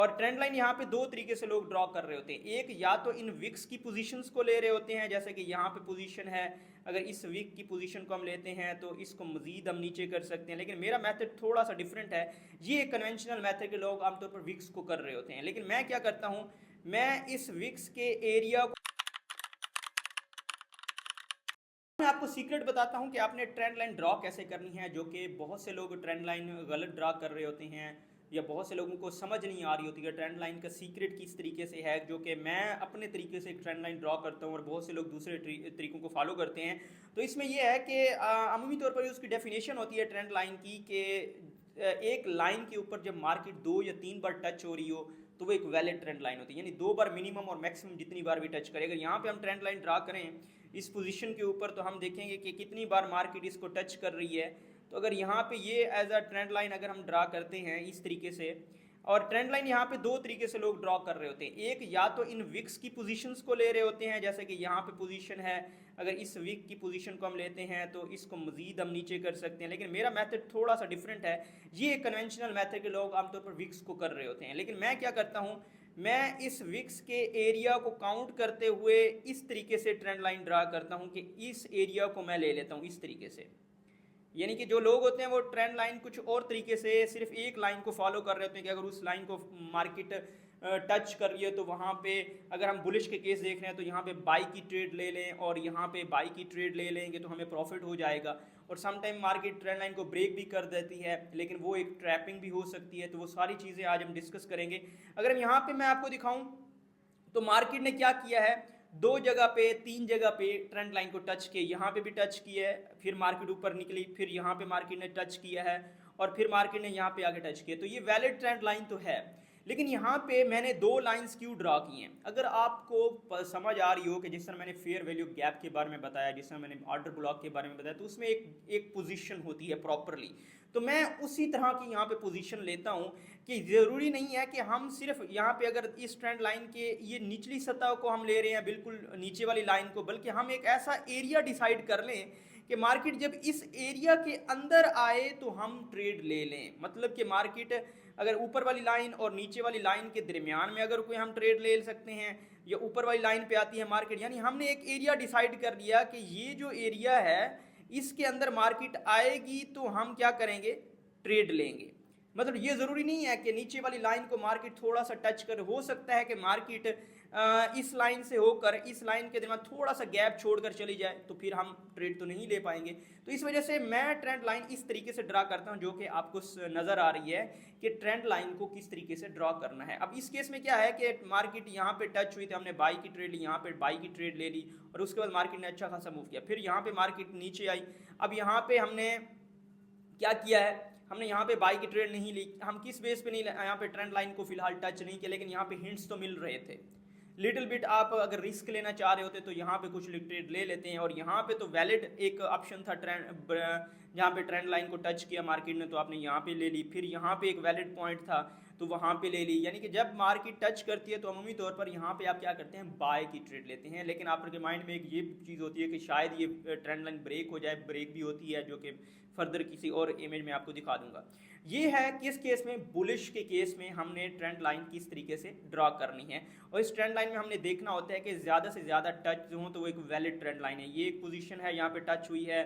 और trend line यहाँ पे दो तरीके से लोग ड्रॉ कर रहे होते हैं। एक या तो इन विक्स की पोजीशंस को ले रहे होते हैं, जैसे कि यहाँ पे पोजीशन है, अगर इस विक की पोजीशन को हम लेते हैं तो इसको मजीद हम नीचे कर सकते हैं, लेकिन मेरा मेथड थोड़ा सा डिफरेंट है। ये एक कन्वेंशनल मेथड के लोग आमतौर पर विक्स को कर रहे होते हैं, लेकिन मैं क्या करता हूँ, मैं इस विक्स के एरिया को, मैं आपको सीक्रेट बताता हूं कि आपने ट्रेंड लाइन ड्रॉ कैसे करनी है, जो कि बहुत से लोग ट्रेंड लाइन गलत ड्रॉ कर रहे होते हैं या बहुत से लोगों को समझ नहीं आ रही होती है ट्रेंड लाइन का सीक्रेट किस तरीके से है, जो कि मैं अपने तरीके से एक ट्रेंड लाइन ड्रॉ करता हूं और बहुत से लोग दूसरे तरीकों को फॉलो करते हैं। तो इसमें यह है कि अमूमी तौर पर उसकी डेफिनेशन होती है ट्रेंड लाइन की कि एक लाइन के ऊपर जब मार्केट 2 या 3 बार टच हो रही हो तो वो एक वैलिड ट्रेंड लाइन होती है, यानी 2 बार मिनिमम और मैक्सिमम जितनी बार भी टच करे। अगर यहाँ पे हम ट्रेंड लाइन ड्रा करें इस पोजीशन के ऊपर तो हम देखेंगे कि कितनी बार मार्केट इसको टच कर रही है। तो अगर यहाँ पे ये एज अ ट्रेंड लाइन अगर हम ड्रा करते हैं इस तरीके से, और ट्रेंड लाइन यहाँ पे दो तरीके से लोग ड्रॉ कर रहे होते हैं। एक या तो इन विक्स की पोजीशंस को ले रहे होते हैं, जैसे कि यहाँ पे पोजीशन है, अगर इस विक की पोजीशन को हम लेते हैं तो इसको मजीद हम नीचे कर सकते हैं, लेकिन मेरा मेथड थोड़ा सा डिफरेंट है। ये एक कन्वेंशनल मेथड के लोग आमतौर पर विक्स को कर रहे होते हैं, लेकिन मैं क्या करता हूँ, मैं इस विक्स के एरिया को काउंट करते हुए इस तरीके से ट्रेंड लाइन ड्रा करता हूँ कि इस एरिया को मैं ले लेता हूँ इस तरीके से। यानी कि जो लोग होते हैं वो ट्रेंड लाइन कुछ और तरीके से सिर्फ एक लाइन को फॉलो कर रहे होते हैं कि अगर उस लाइन को मार्केट टच कर रही है तो वहाँ पे, अगर हम बुलिश के केस देख रहे हैं तो यहाँ पे बाई की ट्रेड ले लें और यहाँ पे बाई की ट्रेड ले लेंगे तो हमें प्रॉफिट हो जाएगा। और some time market trend line को ब्रेक भी कर देती है, लेकिन वो एक ट्रैपिंग भी हो सकती है। तो वो सारी चीज़ें आज हम डिस्कस करेंगे। अगर हम यहाँ पे मैं आपको दिखाऊं तो मार्केट ने क्या किया है, 2 जगह पे 3 जगह पे ट्रेंड लाइन को टच किया, यहाँ पे भी टच किया है, फिर मार्केट ऊपर निकली, फिर यहाँ पे मार्केट ने टच किया है और फिर मार्केट ने यहाँ पे आगे टच किया। तो ये वैलिड ट्रेंड लाइन तो है, लेकिन यहाँ पे मैंने 2 लाइंस क्यों ड्रा की हैं। अगर आपको समझ आ रही हो कि जिस तरह मैंने फेयर वैल्यू गैप के बारे में बताया, जिस तरह मैंने ऑर्डर ब्लॉक के बारे में बताया, तो उसमें एक एक पोजीशन होती है प्रॉपरली, तो मैं उसी तरह की यहाँ पे पोजीशन लेता हूँ कि ज़रूरी नहीं है कि हम सिर्फ यहाँ पे अगर इस ट्रेंड लाइन के ये निचली सतह को हम ले रहे हैं, बिल्कुल नीचे वाली लाइन को, बल्कि हम एक ऐसा एरिया डिसाइड कर लें कि मार्केट जब इस एरिया के अंदर आए तो हम ट्रेड ले लें। मतलब कि मार्केट अगर ऊपर वाली लाइन और नीचे वाली लाइन के दरमियान में अगर कोई हम ट्रेड ले सकते हैं, या ऊपर वाली लाइन पे आती है मार्केट, यानी हमने एक एरिया डिसाइड कर लिया कि ये जो एरिया है इसके अंदर मार्केट आएगी तो हम क्या करेंगे, ट्रेड लेंगे। मतलब ये ज़रूरी नहीं है कि नीचे वाली लाइन को मार्केट थोड़ा सा टच कर, हो सकता है कि मार्केट इस लाइन से होकर इस लाइन के दरमियान थोड़ा सा गैप छोड़कर चली जाए, तो फिर हम ट्रेड तो नहीं ले पाएंगे। तो इस वजह से मैं ट्रेंड लाइन इस तरीके से ड्रा करता हूं, जो कि आपको नज़र आ रही है कि ट्रेंड लाइन को किस तरीके से ड्रॉ करना है। अब इस केस में क्या है कि मार्केट यहाँ पे टच हुई थी, हमने बाई की ट्रेड ली, यहाँ पे बाई की ट्रेड ले ली और उसके बाद मार्केट ने अच्छा खासा मूव किया, फिर यहाँ पे मार्केट नीचे आई। अब यहाँ पे हमने क्या किया है, हमने यहाँ पे बाई की ट्रेड नहीं ली, हम किस बेस पे नहीं, यहाँ पे ट्रेंड लाइन को फिलहाल टच नहीं किया, लेकिन यहाँ पे हिंट्स तो मिल रहे थे लिटिल बिट। आप अगर रिस्क लेना चाह रहे होते तो यहाँ पे कुछ ट्रेड ले लेते हैं, और यहाँ पे तो वैलिड एक ऑप्शन था ट्रेंड, जहाँ पे ट्रेंड लाइन को टच किया मार्केट ने तो आपने यहाँ पे ले ली, फिर यहाँ पे एक वैलिड पॉइंट था तो वहाँ पे ले ली। यानी कि जब मार्केट टच करती है तो अमूमी तौर पर यहाँ पे आप क्या करते हैं, बाय की ट्रेड लेते हैं। लेकिन आपके माइंड में एक ये चीज़ होती है कि शायद ये ट्रेंड लाइन ब्रेक हो जाए, ब्रेक भी होती है, जो कि फर्दर किसी और इमेज में आपको दिखा दूंगा। ये है किस केस में, बुलिश के केस में हमने ट्रेंड लाइन किस तरीके से ड्रॉ करनी है। और इस ट्रेंड लाइन में हमने देखना होता है कि ज़्यादा से ज़्यादा टच जो हो तो वो एक वैलिड ट्रेंड लाइन है। ये एक पोजीशन है, यहाँ पे टच हुई है,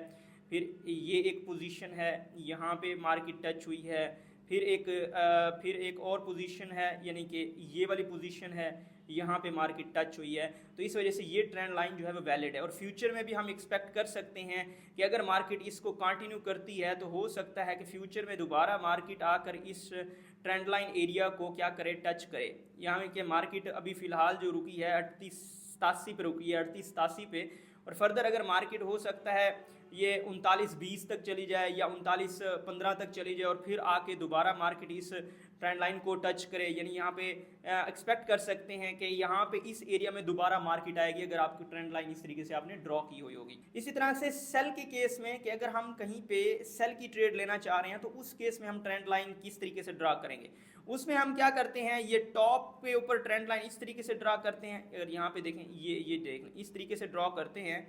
फिर ये एक पोजीशन है, यहाँ पे मार्केट टच हुई है, फिर एक और पोजीशन है, यानी कि ये वाली पोजीशन है, यहाँ पे मार्केट टच हुई है। तो इस वजह से ये ट्रेंड लाइन जो है वो वैलिड है। और फ्यूचर में भी हम एक्सपेक्ट कर सकते हैं कि अगर मार्केट इसको कंटिन्यू करती है तो हो सकता है कि फ्यूचर में दोबारा मार्केट आकर इस ट्रेंड लाइन एरिया को क्या करे, टच करे। यहाँ कि मार्केट अभी फ़िलहाल जो रुकी है 3887 पे रुकी है, 3887 पे, और फर्दर अगर मार्केट हो सकता है ये 3920 तक चली जाए या 3915 तक चली जाए और फिर आके दोबारा मार्केट इस ट्रेंड लाइन को टच करे। यानी यहाँ पे एक्सपेक्ट कर सकते हैं कि यहाँ पे इस एरिया में दोबारा मार्केट आएगी, अगर आपकी ट्रेंड लाइन इस तरीके से आपने ड्रॉ की हुई होगी। इसी तरह से सेल के केस में कि अगर हम कहीं पे सेल की ट्रेड लेना चाह रहे हैं तो उस केस में हम ट्रेंड लाइन किस तरीके से ड्रॉ करेंगे। उसमें हम क्या करते हैं, ये टॉप के ऊपर ट्रेंड लाइन इस तरीके से ड्रॉ करते हैं। अगर यहाँ पे देखें, ये देख इस तरीके से ड्रॉ करते हैं,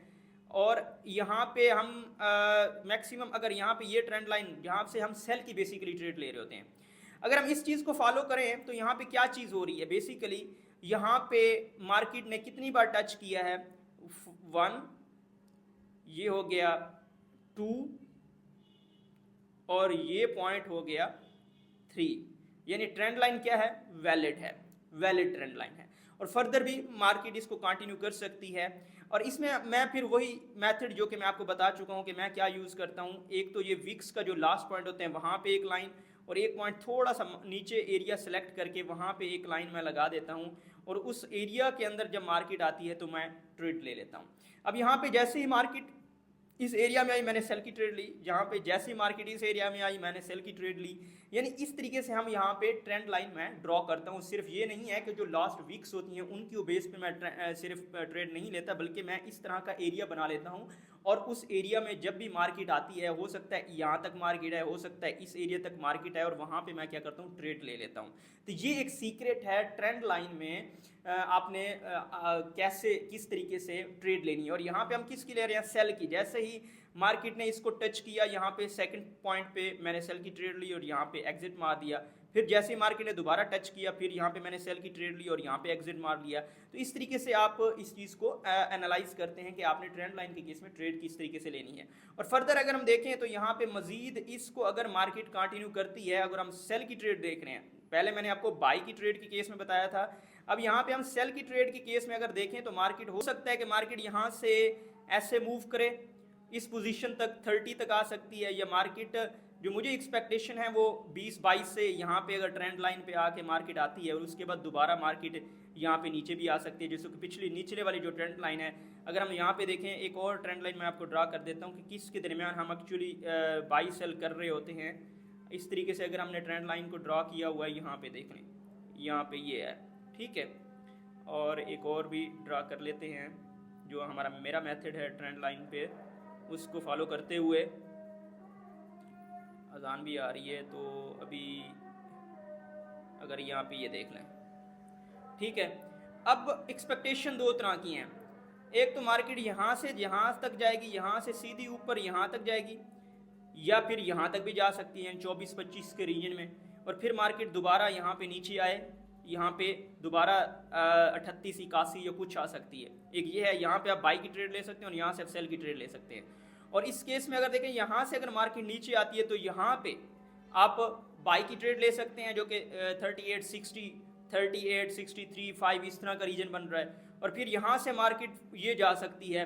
और यहाँ पे हम मैक्सिमम अगर यहाँ पे ये ट्रेंड लाइन जहाँ से हम सेल की बेसिकली ट्रेड ले रहे होते हैं, अगर हम इस चीज़ को फॉलो करें तो यहाँ पे क्या चीज़ हो रही है, बेसिकली यहाँ पे मार्केट ने कितनी बार टच किया है, 1, ये हो गया 2, और ये पॉइंट हो गया 3, यानी ट्रेंड लाइन क्या है, वैलिड है, वैलिड ट्रेंड लाइन है, और फर्दर भी मार्केट इसको कंटिन्यू कर सकती है। और इसमें मैं फिर वही मेथड जो कि मैं आपको बता चुका हूँ कि मैं क्या यूज़ करता हूँ, एक तो ये विक्स का जो लास्ट पॉइंट होते हैं वहाँ पे एक लाइन, और एक पॉइंट थोड़ा सा नीचे एरिया सेलेक्ट करके वहाँ पे एक लाइन मैं लगा देता हूँ, और उस एरिया के अंदर जब मार्केट आती है तो मैं ट्रेड ले लेता हूँ। अब यहाँ पे जैसे ही मार्केट इस एरिया में आई मैंने सेल की ट्रेड ली, जहाँ पे जैसी मार्केट इस एरिया में आई मैंने सेल की ट्रेड ली, यानी इस तरीके से हम यहाँ पे ट्रेंड लाइन में ड्रॉ करता हूँ। सिर्फ ये नहीं है कि जो लास्ट वीक्स होती हैं उनकी बेस पे मैं सिर्फ ट्रेड नहीं लेता, बल्कि मैं इस तरह का एरिया बना लेता हूँ, और उस एरिया में जब भी मार्केट आती है, हो सकता है यहाँ तक मार्केट है, हो सकता है इस एरिया तक मार्केट है, और वहाँ पे मैं क्या करता हूँ, ट्रेड ले लेता हूँ। तो ये एक सीक्रेट है ट्रेंड लाइन में, आपने कैसे किस तरीके से ट्रेड लेनी है। और यहाँ पे हम किसकी ले रहे हैं, सेल की। जैसे ही मार्केट ने इसको टच किया, यहाँ पे सेकंड पॉइंट पे मैंने सेल की ट्रेड ली और यहाँ पे एग्जिट मार दिया। फिर जैसे ही मार्केट ने दोबारा टच किया, फिर यहाँ पे मैंने सेल की ट्रेड ली और यहाँ पे एग्जिट मार लिया। तो इस तरीके से आप इस चीज़ को एनालाइज करते हैं कि आपने ट्रेंड लाइन के केस में ट्रेड किस तरीके से लेनी है। और फर्दर अगर हम देखें तो यहाँ पे मजीद इसको अगर मार्केट कंटिन्यू करती है, अगर हम सेल की ट्रेड देख रहे हैं, पहले मैंने आपको बाई की ट्रेड के केस में बताया था, अब यहाँ पे हम सेल की ट्रेड के केस में अगर देखें तो मार्केट हो सकता है कि मार्केट यहाँ से ऐसे मूव करे, इस पोजीशन तक 30 तक आ सकती है, या मार्केट जो मुझे एक्सपेक्टेशन है वो 20-22 से यहाँ पे अगर ट्रेंड लाइन पे आके मार्केट आती है, और उसके बाद दोबारा मार्केट यहाँ पे नीचे भी आ सकती है, जैसे कि पिछली निचले वाली जो ट्रेंड लाइन है। अगर हम यहाँ पे देखें, एक और ट्रेंड लाइन मैं आपको ड्रा कर देता हूँ कि किसके दरमियान हम एक्चुअली बाई सेल कर रहे होते हैं। इस तरीके से अगर हमने ट्रेंड लाइन को ड्रा किया हुआ है, यहाँ पे देख लें, यहाँ पे ये है, ठीक है। और एक और भी ड्रा कर लेते हैं, जो हमारा मेरा मेथड है ट्रेंड लाइन पे, उसको फॉलो करते हुए। अजान भी आ रही है, तो अभी अगर यहाँ पे ये देख लें, ठीक है। अब एक्सपेक्टेशन दो तरह की हैं, एक तो मार्केट यहाँ से यहाँ तक जाएगी, यहाँ से सीधी ऊपर यहाँ तक जाएगी, या फिर यहाँ तक भी जा सकती है 24-25 के रीजन में, और फिर मार्केट दोबारा यहाँ पे नीचे आए, यहाँ पे दोबारा 38-81 या कुछ आ सकती है। एक ये है, यहाँ पे आप बाई की ट्रेड ले सकते हैं और यहाँ से आप सेल की ट्रेड ले सकते हैं। और इस केस में अगर देखें, यहाँ से अगर मार्केट नीचे आती है तो यहाँ पे आप बाई की ट्रेड ले सकते हैं, जो कि 38-60, 38-63-5 इस तरह का रीजन बन रहा है। और फिर यहाँ से मार्केट ये जा सकती है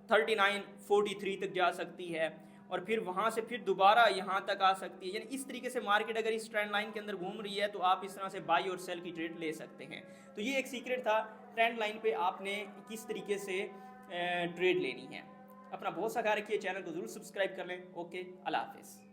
39-43 तक जा सकती है, और फिर वहाँ से फिर दोबारा यहाँ तक आ सकती है। यानी इस तरीके से मार्केट अगर इस ट्रेंड लाइन के अंदर घूम रही है तो आप इस तरह से बाई और सेल की ट्रेड ले सकते हैं। तो ये एक सीक्रेट था ट्रेंड लाइन पे आपने किस तरीके से ट्रेड लेनी है। अपना बहुत सा ख्याल रखिए, चैनल को जरूर सब्सक्राइब कर लें। ओके, अल्लाह हाफिज़।